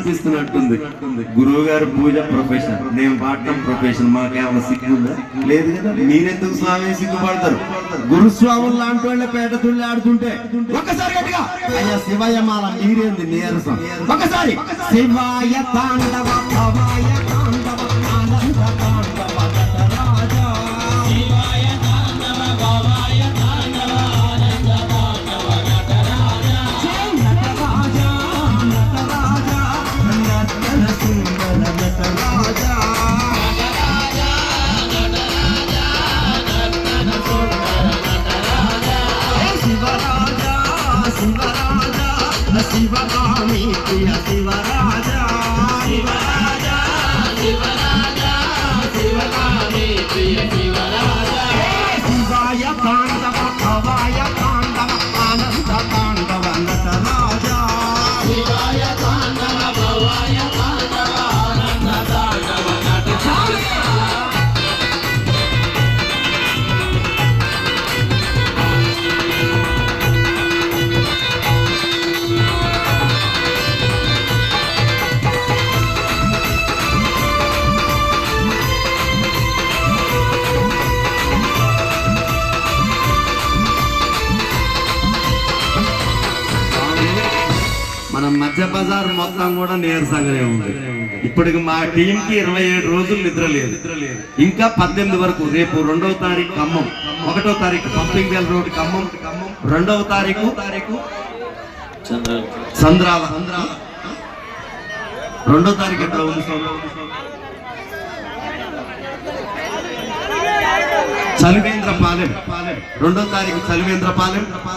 అనిపిస్తున్నట్టుంది. గురువు గారు పూజ ప్రొఫెషన్, నేను పాడటం ప్రొఫెషన్. మాకేమైనా సిగ్గుందా? లేదు కదా. మీరెందుకు స్వామి సిగ్గుపడతారు? గురుస్వాములు లాంటి వాళ్ళ పేట తుళ్ళి ఆడుతుంటే ఒక్కసారి గట్టిగా అయ్యా శివయ్య మాల మీరేంది నీరసం? ఒకసారి శివాయ తాండవ భవాయ తాండవ ఆనంద తాండవ నటరాజా, శివాయ తాండవ భవాయ తాండవ ఆనంద తాండవ నటరాజా, నటరాజా నటరాజా నర్తన సుందర నటరాజా, నటరాజా నటరాజా నర్తన సుందర నటరాజా, శివరాజా శివరాజా శివగామి ప్రియ శివరాజా, శివరాజా శివరాజా శివగామి ప్రియ శివరాజా, శివాయ తాండవ భవాయ తాండవ ఆనంద తాండవ నటరాజా, శివాయ తాండవ భవాయ తాండవ ఆనంద తాండవ నటరాజా. మన మధ్య బజార్ మొత్తం కూడా నీరసంగానే ఉంది. ఇప్పటికి మా టీంకి 27 రోజులు నిద్ర లేదు. ఇంకా 18 వరకు, రేపు 2వ తారీఖు ఖమ్మం, 1వ తారీఖు పంపింగ్ బెల్ రోడ్ ఖమ్మం, 2వ తారీఖు సంద్రాల, 2వ తారీఖు ఎక్కడ ఉంది? చలివేంద్రపాలెం, 2వ తారీఖు చలివేంద్రపాలెం.